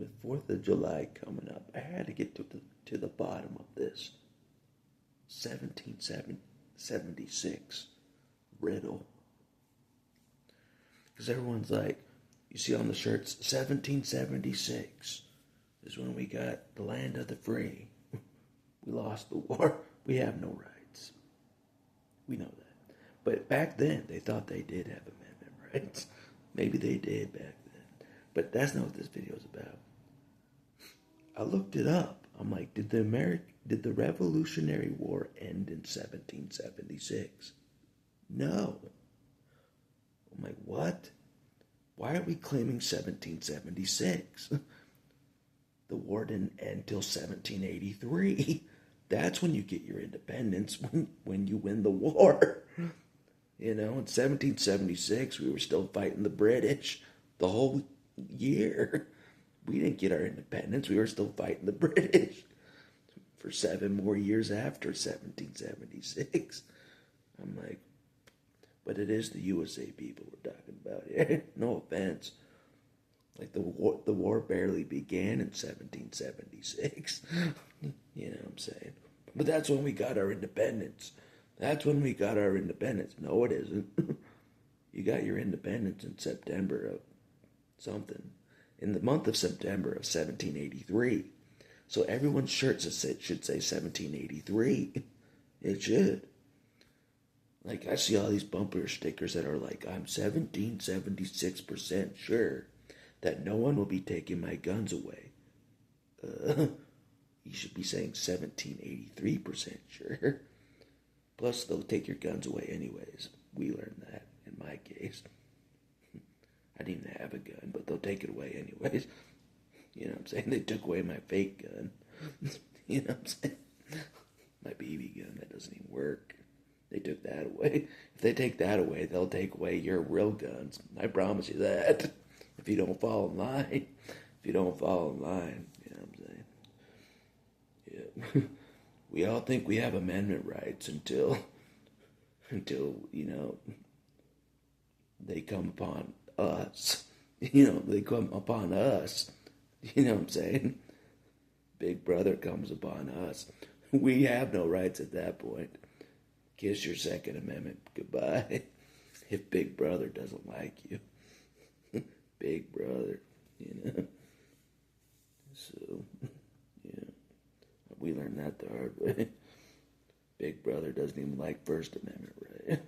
with 4th of July coming up, I had to get to the bottom of this 1776 riddle. Because everyone's like, you see on the shirts, 1776 is when we got the land of the free. We lost the war. We have no rights. We know that. But back then, they thought they did have amendment rights. Maybe they did back then. But that's not what this video is about. I looked it up. I'm like, did the Revolutionary War end in 1776? No. I'm like, what? Why are we claiming 1776? The war didn't end till 1783. That's when you get your independence, when you win the war. You know, in 1776, we were still fighting the British the whole year. We didn't get our independence. We were still fighting the British for 7 more years after 1776. I'm like, but it is the USA people we're talking about here. No offense. Like the war barely began in 1776. You know what I'm saying? But that's when we got our independence. That's when we got our independence. No, it isn't. You got your independence in September of something. In the month of September of 1783. So everyone's shirt should say 1783. It should. Like, I see all these bumper stickers that are like, I'm 1776% sure that no one will be taking my guns away. You should be saying 1783% sure. Plus, they'll take your guns away anyways. We learned that in my case. I didn't even have a gun, but they'll take it away anyways. You know what I'm saying? They took away my fake gun. You know what I'm saying? My BB gun, that doesn't even work. They took that away. If they take that away, they'll take away your real guns. I promise you that. If you don't fall in line. If you don't fall in line. You know what I'm saying? Yeah. We all think we have amendment rights until, you know, they come upon us. You know, they come upon us. You know what I'm saying? Big Brother comes upon us. We have no rights at that point. Kiss your Second Amendment goodbye. If Big Brother doesn't like you. Big Brother, you know. So, yeah. We learned that the hard way. Big Brother doesn't even like First Amendment, right?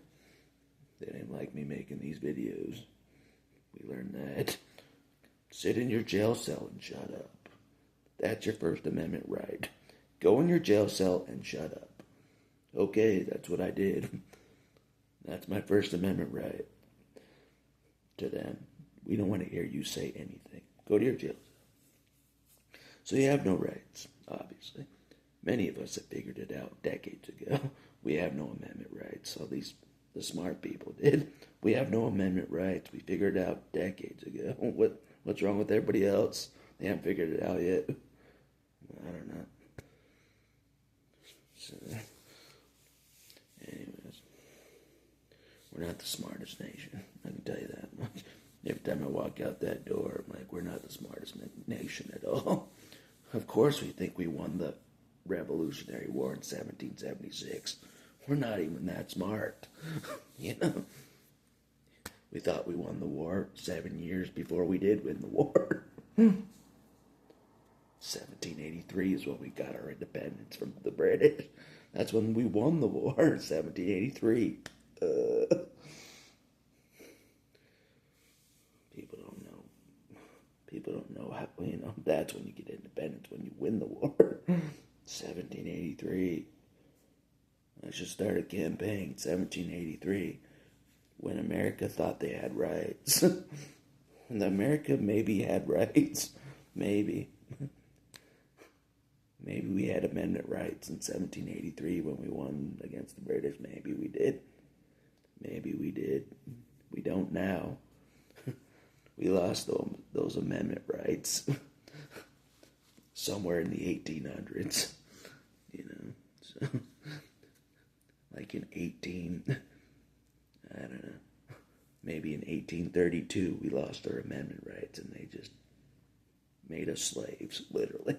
They didn't like me making these videos. We learned that. Sit in your jail cell and shut up. That's your First Amendment right. Go in your jail cell and shut up. Okay, that's what I did. That's my First Amendment right to them. We don't want to hear you say anything. Go to your jail cell. So you have no rights, obviously. Many of us have figured it out decades ago. We have no amendment rights. All the smart people did. We have no amendment rights. We figured it out decades ago. What's wrong with everybody else? They haven't figured it out yet. I don't know. So, anyways, we're not the smartest nation. I can tell you that much. Every time I walk out that door, I'm like, we're not the smartest nation at all. Of course we think we won the Revolutionary War in 1776. We're not even that smart. You know? We thought we won the war 7 years before we did win the war. 1783 is when we got our independence from the British. That's when we won the war, 1783. People don't know. People don't know how, you know, that's when you get independence, when you win the war. 1783. I should start a campaign, 1783, when America thought they had rights. When America maybe had rights. Maybe. Maybe we had amendment rights in 1783 when we won against the British. Maybe we did. Maybe we did. We don't now. We lost those amendment rights somewhere in the 1800s. You know, so like in I don't know, maybe in 1832 we lost our amendment rights, and they just made us slaves, literally.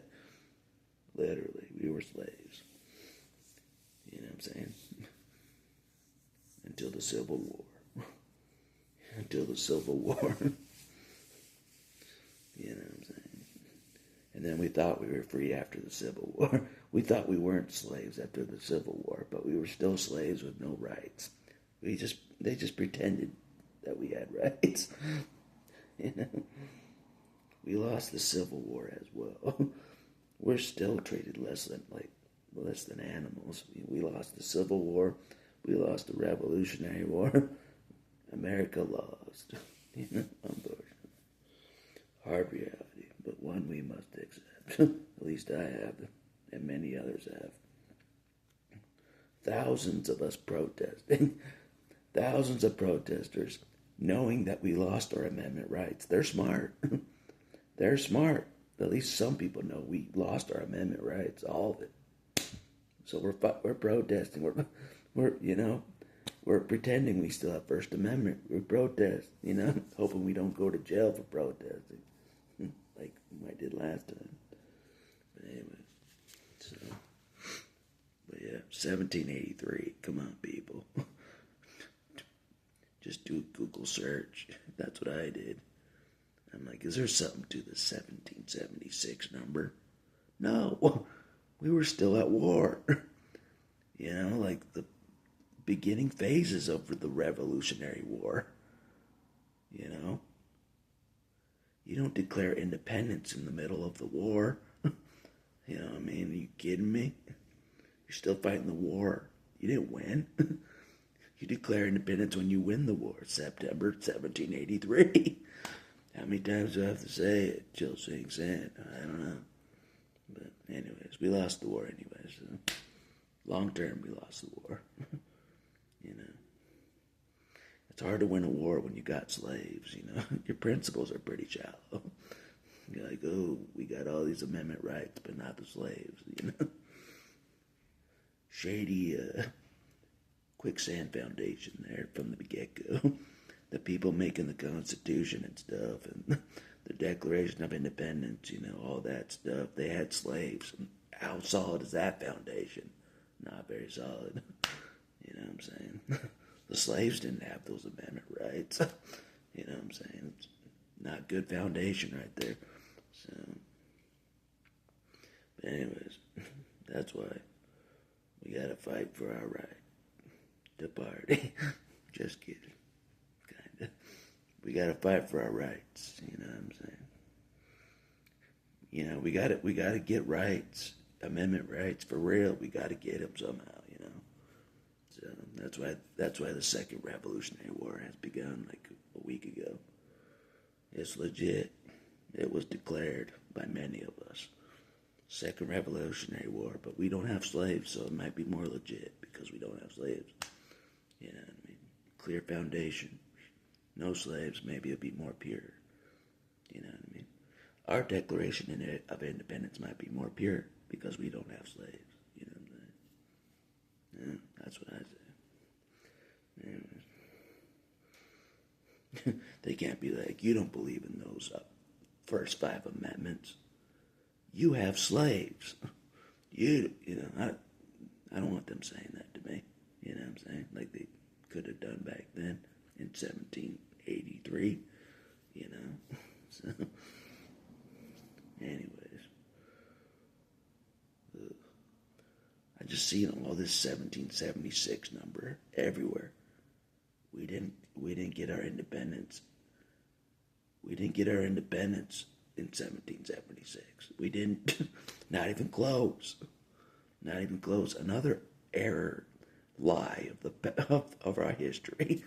Literally, we were slaves. You know what I'm saying? Until the Civil War. Until the Civil War. You know what I'm saying? And then we thought we were free after the Civil War. We thought we weren't slaves after the Civil War, but we were still slaves with no rights. They just pretended that we had rights. You know? We lost the Civil War as well. We're still treated less than animals. We lost the Civil War. We lost the Revolutionary War. America lost. You know, unfortunately. Hard reality, but one we must accept. At least I have, and many others have. Thousands of us protesting. Thousands of protesters knowing that we lost our amendment rights. They're smart. They're smart. At least some people know we lost our amendment rights, all of it. So we're protesting. We're pretending we still have First Amendment. We protest, hoping we don't go to jail for protesting, like I did last time. But anyway, but yeah, 1783. Come on, people. Just do a Google search. That's what I did. I'm like, is there something to the 1776 number? No, we were still at war. Like the beginning phases of the Revolutionary War. You don't declare independence in the middle of the war. You know what I mean? Are you kidding me? You're still fighting the war. You didn't win. You declare independence when you win the war. September 1783. How many times do I have to say it? Jill sinks in. I don't know. But anyways, we lost the war anyways. So long term, we lost the war. It's hard to win a war when you got slaves, Your principles are pretty shallow. You're like, oh, we got all these amendment rights, but not the slaves, Shady quicksand foundation there from the get-go. The people making the Constitution and stuff, and the Declaration of Independence, all that stuff. They had slaves. And how solid is that foundation? Not very solid. You know what I'm saying? The slaves didn't have those amendment rights. You know what I'm saying? It's not good foundation right there. So, but anyways, that's why we gotta fight for our right to party. Just kidding. Kinda. We gotta fight for our rights. You know what I'm saying? We gotta get rights, amendment rights for real. We gotta get them somehow. So that's why the Second Revolutionary War has begun like a week ago. It's legit. It was declared by many of us. Second Revolutionary War, but we don't have slaves, so it might be more legit because we don't have slaves. You know what I mean? Clear foundation. No slaves, maybe it'll be more pure. You know what I mean? Our Declaration of Independence might be more pure because we don't have slaves. You know what I'm saying? Yeah, that's what I say. Anyways. They can't be like, you don't believe in those first 5 amendments. You have slaves. I don't want them saying that to me. You know what I'm saying? Like they could have done back then in 1783. So, anyways. I just seen all this 1776 number everywhere. We didn't get our independence. We didn't get our independence in 1776. We didn't. Not even close. Not even close. Another error, lie of our history.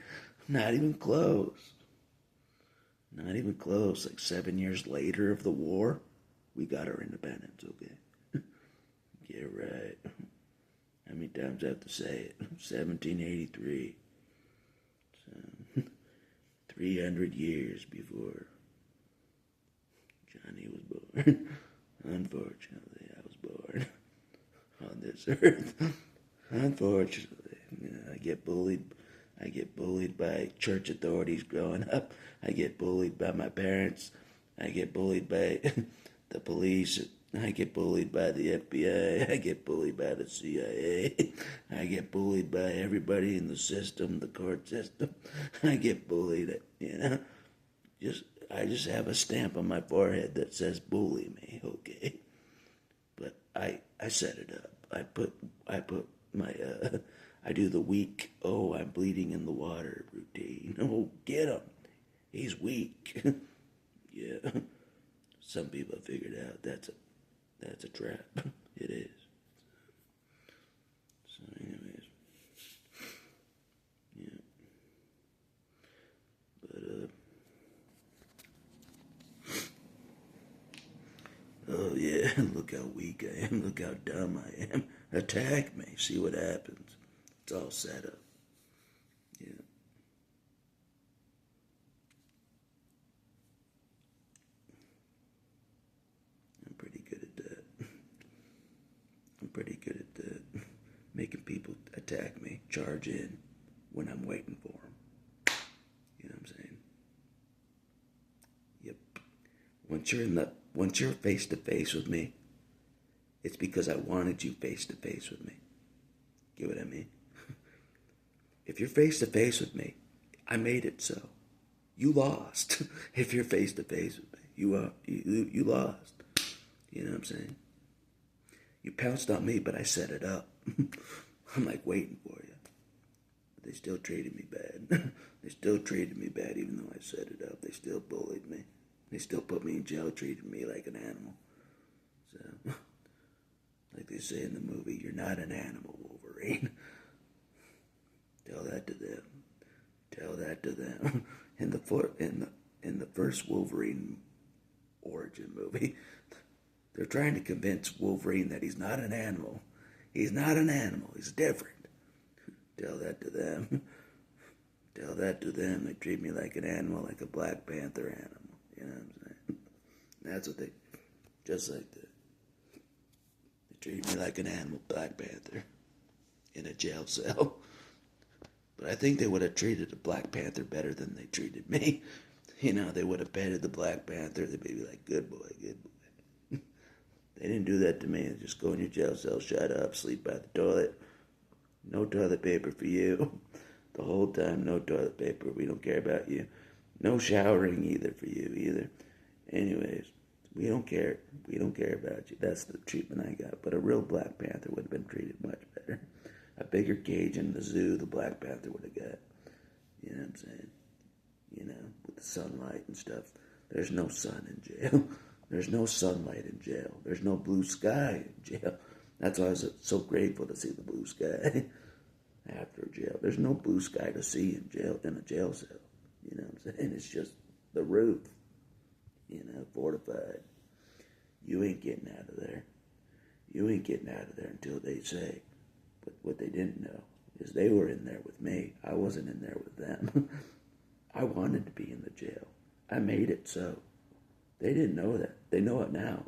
Not even close. Not even close. Like 7 years later of the war, we got our independence. Okay. Yeah, right. How many times I have to say it? 1783. So, 300 years before Johnny was born. Unfortunately, I was born on this earth. Unfortunately, I get bullied. I get bullied by church authorities growing up. I get bullied by my parents. I get bullied by the police. I get bullied by the FBI. I get bullied by the CIA. I get bullied by everybody in the system, the court system. I get bullied, I just have a stamp on my forehead that says bully me, okay? But I set it up. I put my I do the weak, oh, I'm bleeding in the water routine. Oh, get him. He's weak. Yeah. Some people have figured out that's a trap. It is. So anyways. Yeah. But oh yeah, look how weak I am, look how dumb I am. Attack me, see what happens. It's all set up. Yeah. I'm pretty good at that. I'm pretty good at that. Making people attack me, charge in when I'm waiting for them. You know what I'm saying? Yep. Once you're face to face with me, it's because I wanted you face to face with me. Get what I mean? If you're face to face with me, I made it so. You lost. If you're face to face with me, you lost. You know what I'm saying? You pounced on me, but I set it up. I'm like waiting for you. But they still treated me bad. They still treated me bad even though I set it up. They still bullied me. They still put me in jail, treated me like an animal. So, like they say in the movie, you're not an animal, Wolverine. Tell that to them. Tell that to them. In the first Wolverine origin movie, they're trying to convince Wolverine that he's not an animal. He's not an animal. He's different. Tell that to them. Tell that to them. They treat me like an animal, like a Black Panther animal. You know what I'm saying? That's what they, just like that. They treat me like an animal, Black Panther, in a jail cell. But I think they would have treated the Black Panther better than they treated me. You know, they would have petted the Black Panther. They'd be like, good boy, good boy. They didn't do that to me. They just go in your jail cell, shut up, sleep by the toilet. No toilet paper for you. The whole time, no toilet paper. We don't care about you. No showering either for you either. Anyways, we don't care. We don't care about you. That's the treatment I got. But a real Black Panther would have been treated much better. A bigger cage in the zoo, the Black Panther would have got. You know what I'm saying? You know, with the sunlight and stuff. There's no sun in jail. There's no sunlight in jail. There's no blue sky in jail. That's why I was so grateful to see the blue sky after jail. There's no blue sky to see in jail, in a jail cell. You know what I'm saying? It's just the roof. You know, fortified. You ain't getting out of there. You ain't getting out of there until they say. But what they didn't know is they were in there with me. I wasn't in there with them. I wanted to be in the jail. I made it so. They didn't know that. They know it now.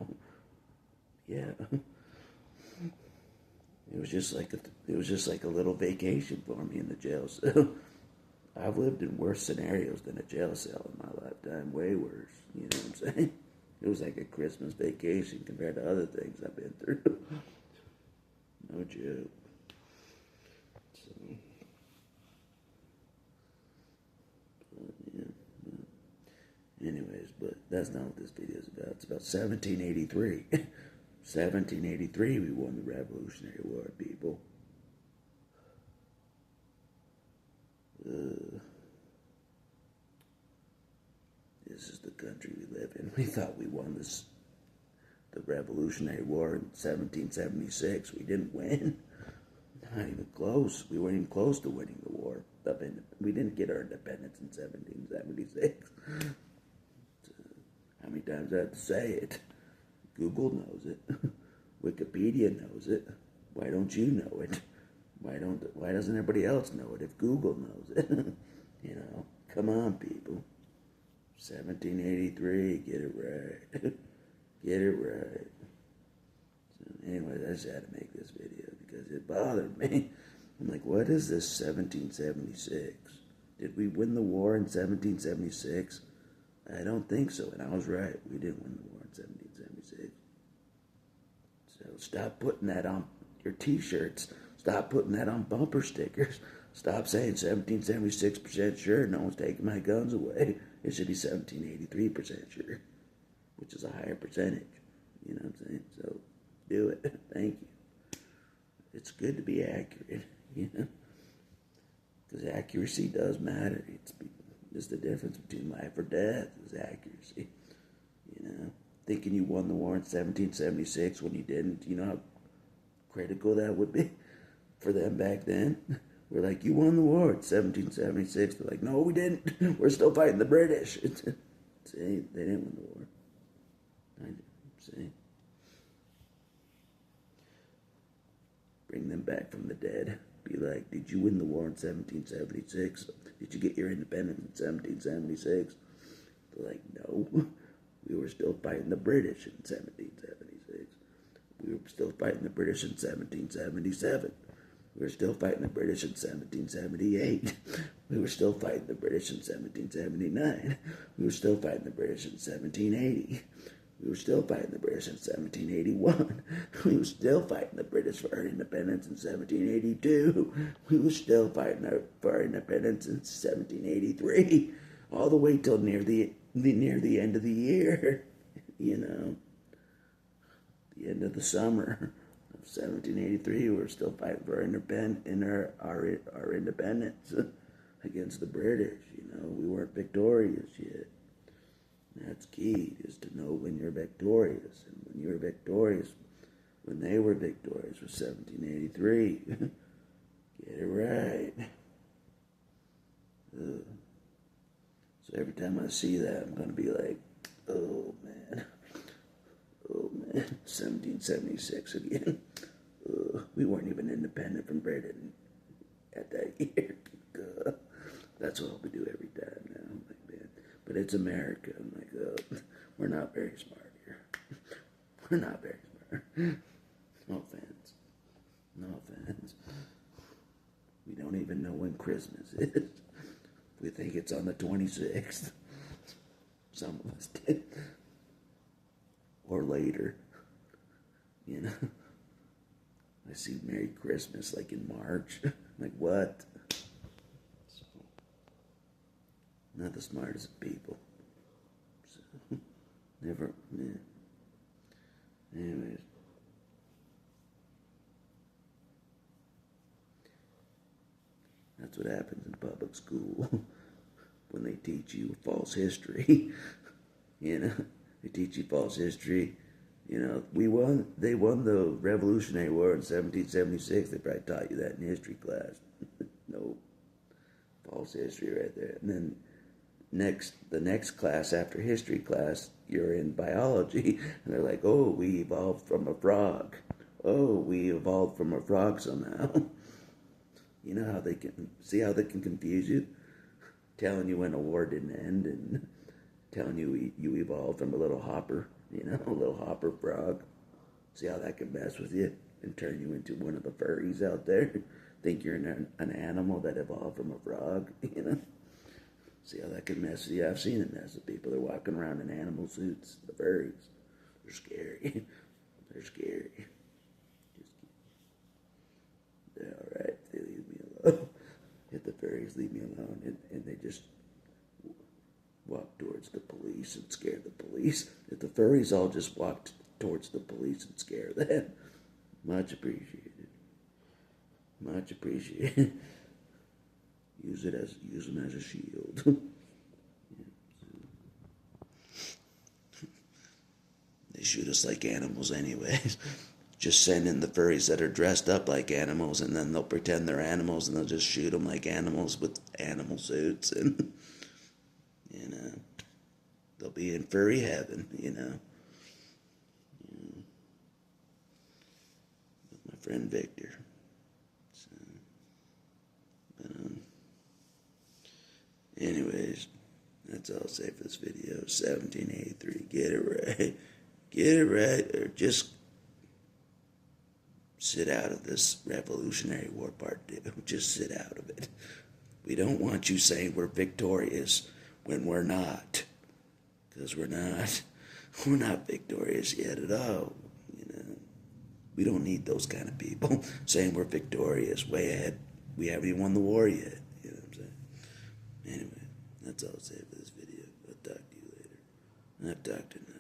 Yeah. It was just like a little vacation for me in the jail cell. I've lived in worse scenarios than a jail cell in my lifetime. Way worse. You know what I'm saying? It was like a Christmas vacation compared to other things I've been through. No joke. So, yeah. Anyways, but that's not what this video is about. It's about 1783. 1783, we won the Revolutionary War, people. This is the country we live in. We thought we won the Revolutionary War in 1776. We didn't win. Not even close. We weren't even close to winning the war. We didn't get our independence in 1776. How many times I have to say it? Google knows it. Wikipedia knows it. Why don't you know it? Why doesn't everybody else know it if Google knows it? You know, come on, people. 1783, get it right. Get it right. So anyways, I just had to make this video because it bothered me. I'm like, what is this 1776? Did we win the war in 1776? I don't think so, and I was right. We didn't win the war in 1776. So stop putting that on your t-shirts. Stop putting that on bumper stickers. Stop saying 1776% sure, no one's taking my guns away. It should be 1783% sure, which is a higher percentage. You know what I'm saying? So do it. Thank you. It's good to be accurate, you know? Because accuracy does matter. It's the difference between life or death is accuracy. You know? Thinking you won the war in 1776 when you didn't, you know how critical that would be for them back then? We're like, you won the war in 1776. They're like, no, we didn't. We're still fighting the British. See, they didn't win the war. I did. See? Bring them back from the dead. Be like, did you win the war in 1776? Did you get your independence in 1776? They're like, no. We were still fighting the British in 1776. We were still fighting the British in 1777. We were still fighting the British in 1778. We were still fighting the British in 1779. We were still fighting the British in 1780. We were still fighting the British in 1781. We were still fighting the British for our independence in 1782. We were still fighting for our independence in 1783. All the way till near the end of the year. You know, the end of the summer of 1783. We were still fighting for our independence against the British. You know, we weren't victorious yet. That's key, is to know when you're victorious. And when you were victorious, when they were victorious was 1783. Get it right. So every time I see that, I'm going to be like, oh man, 1776 again. We weren't even independent from Britain at that year. That's what we do every time now. I'm like, man. But it's America. I'm like, we're not very smart here. We're not very smart. No offense. No offense. We don't even know when Christmas is. We think it's on the 26th. Some of us did. Or later. You know? I see Merry Christmas like in March. I'm like, what? So, not the smartest people. So, never, man. Anyways. That's what happens in public school when they teach you false history. You know, they teach you false history. You know, they won the Revolutionary War in 1776. They probably taught you that in history class. No, false history right there. And then the next class after history class, you're in biology. And they're like, oh, we evolved from a frog. Oh, we evolved from a frog somehow. You know how they can confuse you? Telling you when a war didn't end and telling you you evolved from a little hopper, you know, a little hopper frog. See how that can mess with you and turn you into one of the furries out there? Think you're an animal that evolved from a frog, you know? See how that can mess with you? I've seen it mess with people. They're walking around in animal suits, the furries. They're scary. They're scary. They're alright, they leave me alone. If the furries leave me alone and they just walk towards the police and scare the police. If the furries all just walked towards the police and scare them, much appreciated. Much appreciated. Use them as a shield. They shoot us like animals anyways. Just send in the furries that are dressed up like animals, and then they'll pretend they're animals, and they'll just shoot them like animals with animal suits, and you know, they'll be in furry heaven, you know. With my friend Victor. So, but anyways, that's all I'll say for this video. 1783. Get it right. Get it right, or just sit out of this Revolutionary War Part 2. Just sit out of it. We don't want you saying we're victorious when we're not. Because we're not. We're not victorious yet at all. We don't need those kind of people saying we're victorious, way ahead. We haven't even won the war yet. You know what I'm saying? Anyway, that's all I'll say for this video. I'll talk to you later. I've talked enough.